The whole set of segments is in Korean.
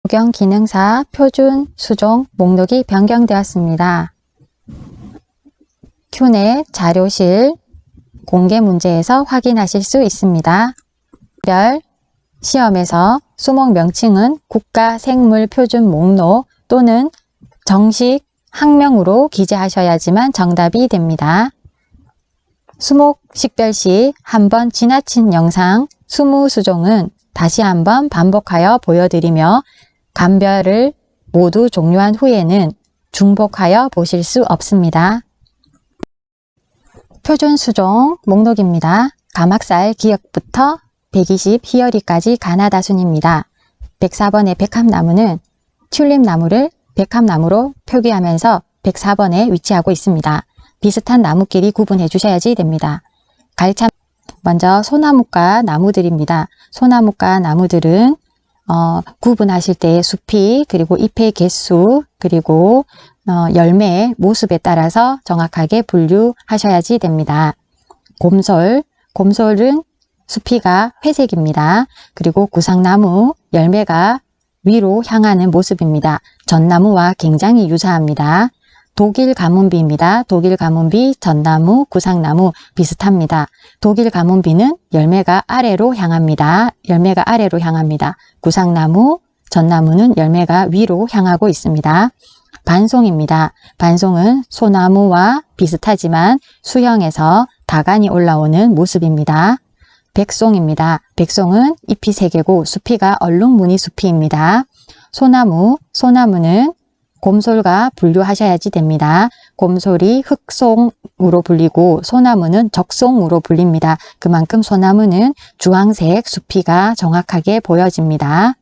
적용 기능사 표준 수종 목록이 변경되었습니다. 큐넷 자료실 공개 문제에서 확인하실 수 있습니다. 시험에서 수목 명칭은 국가생물표준 목록 또는 정식 학명으로 기재하셔야지만 정답이 됩니다. 수목 식별 시 한번 지나친 영상 20수종은 다시 한번 반복하여 보여드리며 감별을 모두 종료한 후에는 중복하여 보실 수 없습니다. 표준 수종 목록입니다. 가막살 기역부터 120 희열이까지 가나다순입니다. 104번의 백합나무는 튤립나무를 백합나무로 표기하면서 104번에 위치하고 있습니다. 비슷한 나무끼리 구분해 주셔야지 됩니다. 갈참 먼저 소나무과 나무들입니다. 소나무과 나무들은 구분하실 때의 숲이 그리고 잎의 개수 그리고 열매의 모습에 따라서 정확하게 분류하셔야지 됩니다. 곰솔은 수피가 회색입니다. 그리고 구상나무 열매가 위로 향하는 모습입니다. 전나무와 굉장히 유사합니다. 독일 가문비입니다. 독일 가문비, 전나무, 구상나무 비슷합니다. 독일 가문비는 열매가 아래로 향합니다. 열매가 아래로 향합니다. 구상나무, 전나무는 열매가 위로 향하고 있습니다. 반송입니다. 반송은 소나무와 비슷하지만 수형에서 다간이 올라오는 모습입니다. 백송입니다. 백송은 잎이 3개고 수피가 얼룩무늬 수피입니다. 소나무는 곰솔과 분류하셔야지 됩니다. 곰솔이 흑송으로 불리고 소나무는 적송으로 불립니다. 그만큼 소나무는 주황색 수피가 정확하게 보여집니다.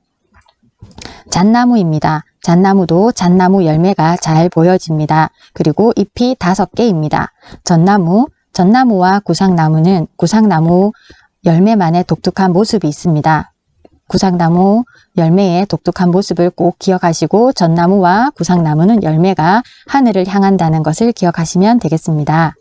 잣나무입니다. 잣나무도 잣나무 열매가 잘 보여집니다. 그리고 잎이 5개입니다. 전나무와 구상나무는 구상나무 열매만의 독특한 모습이 있습니다. 구상나무 열매의 독특한 모습을 꼭 기억하시고 전나무와 구상나무는 열매가 하늘을 향한다는 것을 기억하시면 되겠습니다.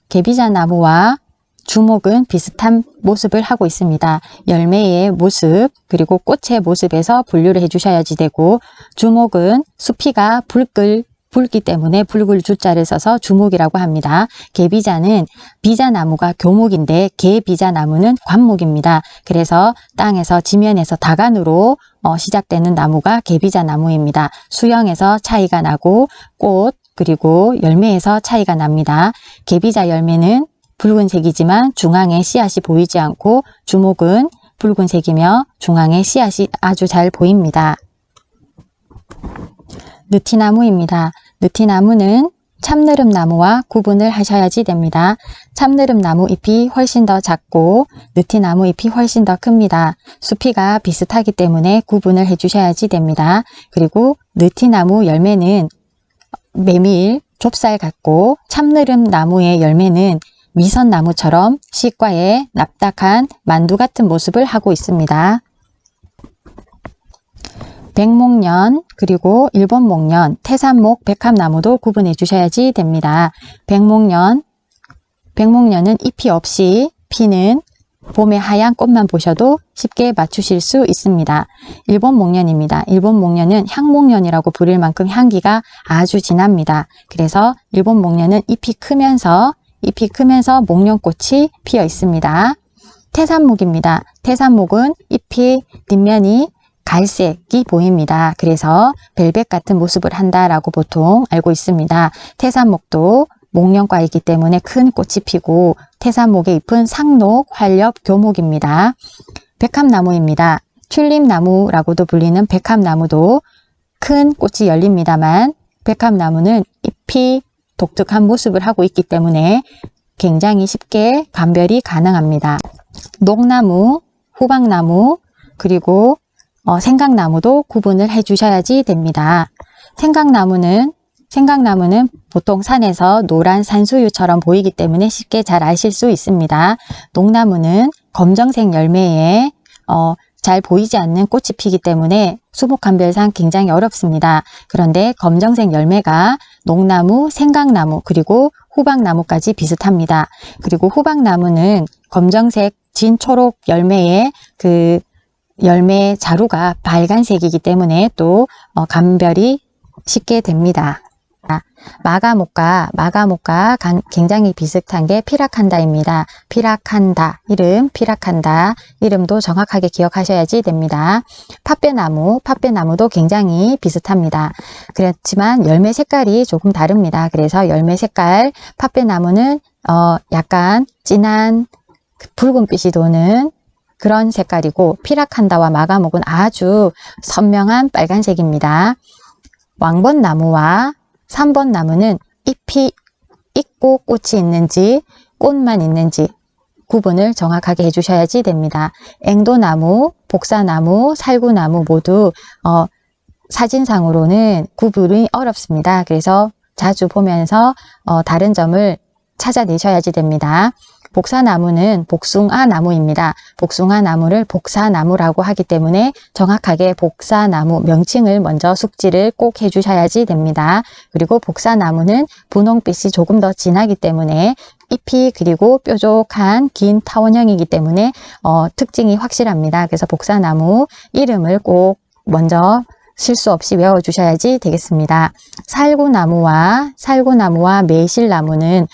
개비자나무와 주목은 비슷한 모습을 하고 있습니다. 열매의 모습 그리고 꽃의 모습에서 분류를 해주셔야지 되고 주목은 수피가 붉기 때문에 붉을 주자를 써서 주목이라고 합니다. 개비자는 비자나무가 교목인데 개비자나무는 관목입니다. 그래서 땅에서 지면에서 다간으로 시작되는 나무가 개비자나무입니다. 수형에서 차이가 나고 꽃 그리고 열매에서 차이가 납니다. 개비자 열매는 붉은색이지만 중앙에 씨앗이 보이지 않고 주목은 붉은색이며 중앙에 씨앗이 아주 잘 보입니다. 느티나무입니다. 느티나무는 참느릅나무와 구분을 하셔야지 됩니다. 참느릅나무 잎이 훨씬 더 작고 느티나무 잎이 훨씬 더 큽니다. 수피가 비슷하기 때문에 구분을 해주셔야지 됩니다. 그리고 느티나무 열매는 메밀, 좁쌀 같고 참느릅나무의 열매는 미선나무처럼 시과에 납작한 만두 같은 모습을 하고 있습니다. 백목련 그리고 일본목련, 태산목, 백합나무도 구분해 주셔야지 됩니다. 백목련은 잎이 없이 피는 봄의 하얀 꽃만 보셔도 쉽게 맞추실 수 있습니다. 일본목련입니다. 일본목련은 향목련이라고 부를 만큼 향기가 아주 진합니다. 그래서 일본목련은 잎이 크면서 목련꽃이 피어 있습니다. 태산목입니다. 태산목은 잎이 뒷면이 갈색이 보입니다. 그래서 벨벳 같은 모습을 한다라고 보통 알고 있습니다. 태산목도 목련과이기 때문에 큰 꽃이 피고 태산목의 잎은 상록, 활엽, 교목입니다. 백합나무입니다. 튤립나무라고도 불리는 백합나무도 큰 꽃이 열립니다만 백합나무는 잎이 독특한 모습을 하고 있기 때문에 굉장히 쉽게 감별이 가능합니다. 녹나무, 호박나무, 그리고 생강나무도 구분을 해 주셔야지 됩니다. 생강나무는 보통 산에서 노란 산수유처럼 보이기 때문에 쉽게 잘 아실 수 있습니다. 녹나무는 검정색 열매에 잘 보이지 않는 꽃이 피기 때문에 수목 감별상 굉장히 어렵습니다. 그런데 검정색 열매가 녹나무, 생강나무, 그리고 호박나무까지 비슷합니다. 그리고 호박나무는 검정색 진초록 열매의 그 열매 자루가 빨간색이기 때문에 또 감별이 쉽게 됩니다. 마가목과 굉장히 비슷한 게 피라칸다입니다. 피라칸다 이름도 정확하게 기억하셔야지 됩니다. 팥배나무도 굉장히 비슷합니다. 그렇지만 열매 색깔이 조금 다릅니다. 그래서 열매 색깔 팥배나무는 약간 진한 붉은빛이 도는 그런 색깔이고, 피라칸다와 마가목은 아주 선명한 빨간색입니다. 왕벚나무와 3번 나무는 잎이 있고 꽃이 있는지 꽃만 있는지 구분을 정확하게 해주셔야지 됩니다. 앵도나무, 복사나무, 살구나무 모두 사진상으로는 구분이 어렵습니다. 그래서 자주 보면서 다른 점을 찾아내셔야지 됩니다. 복사나무는 복숭아나무입니다. 복숭아나무를 복사나무라고 하기 때문에 정확하게 복사나무 명칭을 먼저 숙지를 꼭 해주셔야지 됩니다. 그리고 복사나무는 분홍빛이 조금 더 진하기 때문에 잎이 그리고 뾰족한 긴 타원형이기 때문에 특징이 확실합니다. 그래서 복사나무 이름을 꼭 먼저 실수 없이 외워주셔야지 되겠습니다. 살구나무와 매실나무는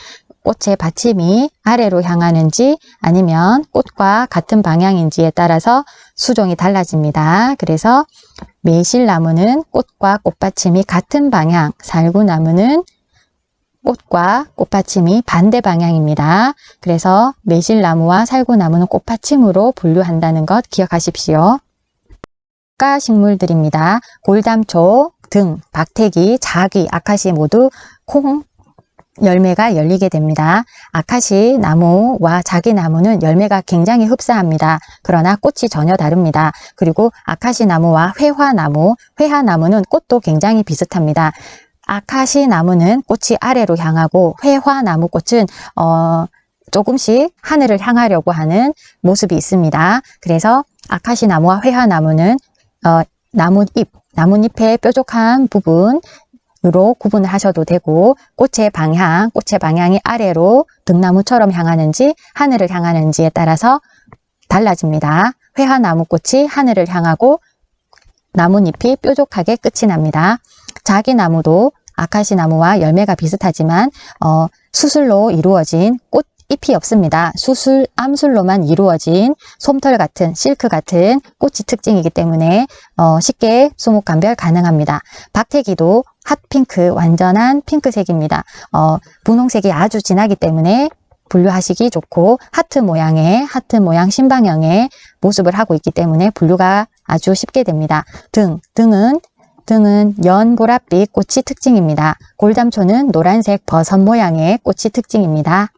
꽃의 받침이 아래로 향하는지 아니면 꽃과 같은 방향인지에 따라서 수종이 달라집니다. 그래서 매실나무는 꽃과 꽃받침이 같은 방향, 살구나무는 꽃과 꽃받침이 반대 방향입니다. 그래서 매실나무와 살구나무는 꽃받침으로 분류한다는 것 기억하십시오. 가 식물들입니다. 골담초, 등, 박태기, 자귀, 아카시 모두 콩 열매가 열리게 됩니다. 아카시 나무와 자귀 나무는 열매가 굉장히 흡사합니다. 그러나 꽃이 전혀 다릅니다. 그리고 아카시 나무와 회화나무는 꽃도 굉장히 비슷합니다. 아카시 나무는 꽃이 아래로 향하고 회화나무 꽃은 조금씩 하늘을 향하려고 하는 모습이 있습니다. 그래서 아카시 나무와 회화나무는 나뭇잎의 뾰족한 부분 으로 구분을 하셔도 되고, 꽃의 방향이 아래로 등나무처럼 향하는지 하늘을 향하는지에 따라서 달라집니다. 회화나무 꽃이 하늘을 향하고 나뭇잎이 뾰족하게 끝이 납니다. 자귀나무도 아카시나무와 열매가 비슷하지만 수술로 이루어진 꽃잎이 없습니다. 암술로만 이루어진 솜털 같은 실크 같은 꽃이 특징이기 때문에 쉽게 수목 감별 가능합니다. 박태기도 핫핑크, 완전한 핑크색입니다. 분홍색이 아주 진하기 때문에 분류하시기 좋고, 하트 모양 심방형의 모습을 하고 있기 때문에 분류가 아주 쉽게 됩니다. 등은 연보랏빛 꽃이 특징입니다. 골담초는 노란색 버섯 모양의 꽃이 특징입니다.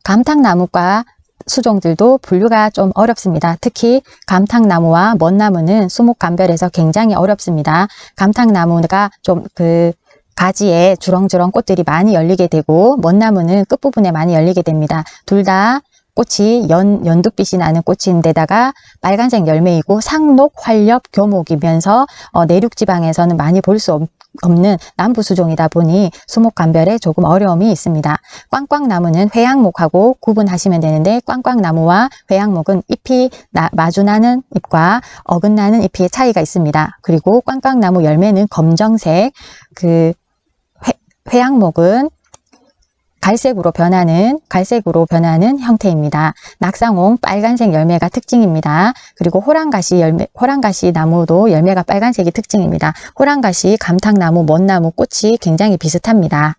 감탕나무과 수종들도 분류가 좀 어렵습니다. 특히 감탕나무와 먼나무는 수목 감별에서 굉장히 어렵습니다. 감탕나무가 좀 가지에 주렁주렁 꽃들이 많이 열리게 되고, 먼나무는 끝부분에 많이 열리게 됩니다. 둘 다 꽃이 연두빛이 나는 꽃인데다가 빨간색 열매이고 상록, 활엽, 교목이면서 내륙 지방에서는 많이 볼 수 없는 남부 수종이다 보니 수목 감별에 조금 어려움이 있습니다. 꽝꽝나무는 회양목하고 구분하시면 되는데, 꽝꽝나무와 회양목은 잎이 마주나는 잎과 어긋나는 잎의 차이가 있습니다. 그리고 꽝꽝나무 열매는 검정색, 회양목은 갈색으로 변하는 형태입니다. 낙상홍 빨간색 열매가 특징입니다. 그리고 호랑가시 나무도 열매가 빨간색이 특징입니다. 호랑가시, 감탕나무, 먼나무 꽃이 굉장히 비슷합니다.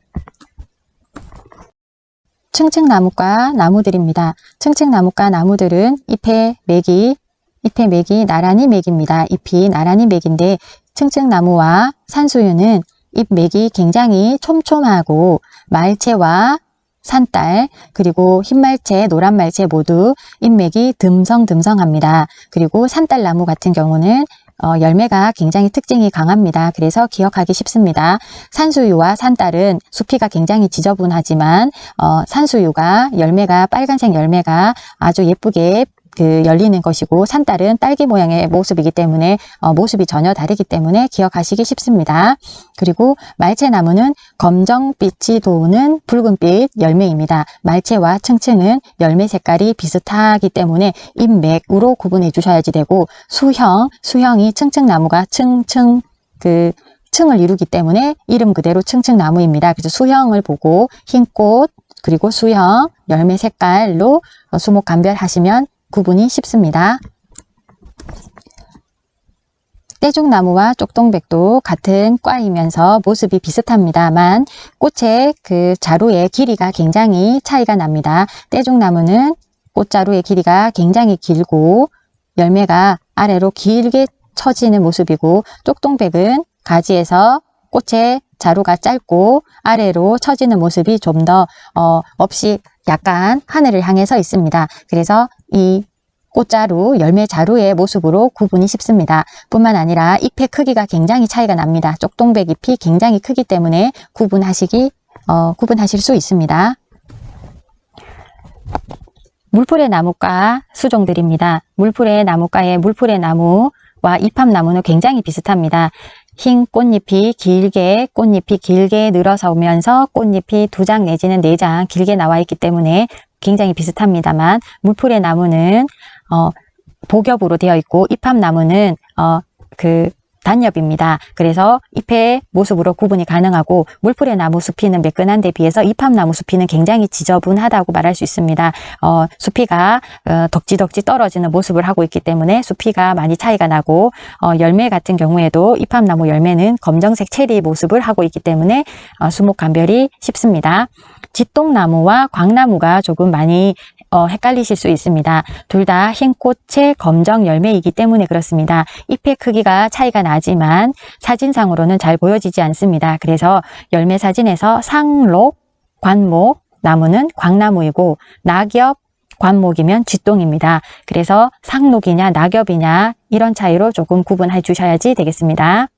층층나무과 나무들입니다. 층층나무과 나무들은 잎의 맥이 나란히 맥입니다. 잎이 나란히 맥인데, 층층나무와 산수유는 잎맥이 굉장히 촘촘하고, 말채와 산딸, 그리고 흰말채, 노란말채 모두 잎맥이 듬성듬성합니다. 그리고 산딸나무 같은 경우는 열매가 굉장히 특징이 강합니다. 그래서 기억하기 쉽습니다. 산수유와 산딸은 수피가 굉장히 지저분하지만 산수유가 빨간색 열매가 아주 예쁘게 열리는 것이고 산딸은 딸기 모양의 모습이기 때문에 모습이 전혀 다르기 때문에 기억하시기 쉽습니다. 그리고 말채나무는 검정빛이 도는 붉은빛 열매입니다. 말채와 층층은 열매 색깔이 비슷하기 때문에 잎맥으로 구분해 주셔야지 되고 수형이 층층나무가 층을 이루기 때문에 이름 그대로 층층나무입니다. 그래서 수형을 보고 흰꽃 그리고 수형 열매 색깔로 수목 감별하시면 구분이 쉽습니다. 떼죽나무와 쪽동백도 같은 과이면서 모습이 비슷합니다만 꽃의 자루의 길이가 굉장히 차이가 납니다. 떼죽나무는 꽃자루의 길이가 굉장히 길고 열매가 아래로 길게 처지는 모습이고 쪽동백은 가지에서 꽃의 자루가 짧고 아래로 처지는 모습이 좀 더 없이 약간 하늘을 향해서 있습니다. 그래서 이 꽃자루, 열매 자루의 모습으로 구분이 쉽습니다. 뿐만 아니라 잎의 크기가 굉장히 차이가 납니다. 쪽동백 잎이 굉장히 크기 때문에 구분하실 수 있습니다. 물풀의 나무과 수종들입니다. 물풀의 나무과의 물풀의 나무와 이팝나무는 굉장히 비슷합니다. 흰 꽃잎이 길게 늘어서 오면서 꽃잎이 2장 내지는 4장 길게 나와 있기 때문에 굉장히 비슷합니다만 물풀의 나무는 복엽으로 되어 있고 이팝나무는 단엽입니다. 그래서 잎의 모습으로 구분이 가능하고 물풀의 나무 수피는 매끈한 데 비해서 이팝나무 수피는 굉장히 지저분하다고 말할 수 있습니다. 수피가 덕지덕지 떨어지는 모습을 하고 있기 때문에 수피가 많이 차이가 나고 열매 같은 경우에도 이팝나무 열매는 검정색 체리 모습을 하고 있기 때문에 수목 감별이 쉽습니다. 짓동나무와 광나무가 조금 많이 헷갈리실 수 있습니다. 둘 다 흰 꽃의 검정 열매이기 때문에 그렇습니다. 잎의 크기가 차이가 나지만 사진상으로는 잘 보여지지 않습니다. 그래서 열매 사진에서 상록, 관목, 나무는 광나무이고 낙엽, 관목이면 쥐똥입니다. 그래서 상록이냐 낙엽이냐 이런 차이로 조금 구분해 주셔야지 되겠습니다.